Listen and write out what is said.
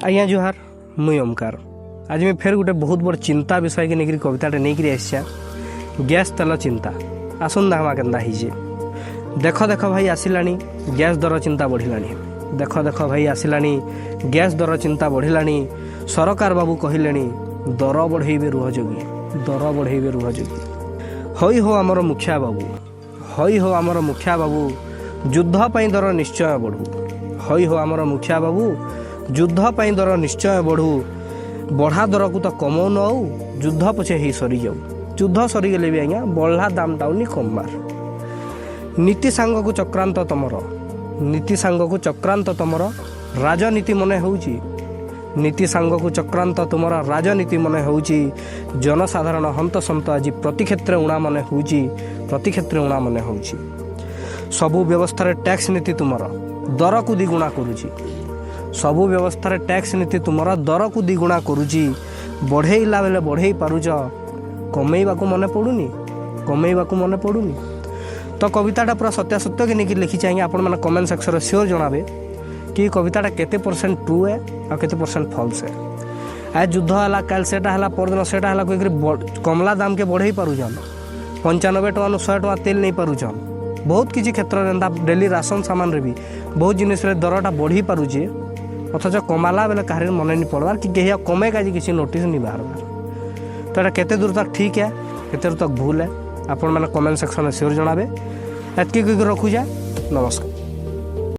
आज्ञा जुहार मुई ओमकार। आज मैं फेर गोटे बहुत बड़ चिंता विषय के लेकर कविताटे नहीं आसा गैस तेल चिंता आसन दामा केन्दा होइजे। देख देख भाई आसिलानी गैस दर चिंता बढ़िलानी। देख देख भाई आसिलानी गैस दर चिंता बढ़िलानी। सरकार बाबू कहले दर बढ़ेबे रुह जोगी, दर बढ़ेबे रुह जोगी। हई हो आमर मुखिया बाबू, हई हो आमर मुखिया बाबू, युद्ध पाई दर निश्चय बढ़ू। हई हो आमर मुखिया बाबू, युद्ध पाई दर निश्चय बढ़ू। बढ़ा दर को तो कमौ न आउ, युद्ध पछे ही सरी जाऊ। युद्ध सरीगले भी आज्ञा बढ़ा दाम दाउनी कमार। नीति सांग को चक्रांत तमर, नीति सांग को चक्रांत तमर राजनीति मने होउची। नीति सांग को चक्रांत तुमर राजनीति मने होउची। जनसाधारण हंत सन्त आज प्रति क्षेत्र उणा मने होउची, प्रति क्षेत्र उणा मने होउची। सबु व्यवस्था टैक्स नीति तुमर दर को द्विगुणा करुची। सबु व्यवस्था टैक्स नीति तुमर दर को द्विगुणा करुची। बढ़ेला बेले बढ़े पारुच, कमेवा को मने पड़ुनी, कमेवा को मने पड़ुनी। तो कविताटा पूरा सत्यासत्य के नहीं लिखी चाहिए। आपण मैंने कमेंट सेक्शन श्योर जनाबे कि कविताटा केते परसेंट ट्रू है और केते परसेंट फॉल्स है। आज युद्ध है कल सेटा है परदिन सेटा है कहीकि कमला दाम के बढ़े पारुछन। 95 टका 100 टका तेल नहीं पारुछन। बहुत किसी क्षेत्र में डेली राशन सामान रे भी बहुत जिनिस दरटा बढ़ी पारुचे, अथच कमाला बेले कहार मन नहीं पड़वार कि कहीं कमे का किसी नोटिस नहीं बाहर। तो यहाँ केते दूर तक ठीक है, केते दूर तक भूल है, आपण मैंने कमेंट सेक्शन में श्योर जनाबे। एतकी रखुछे, नमस्कार।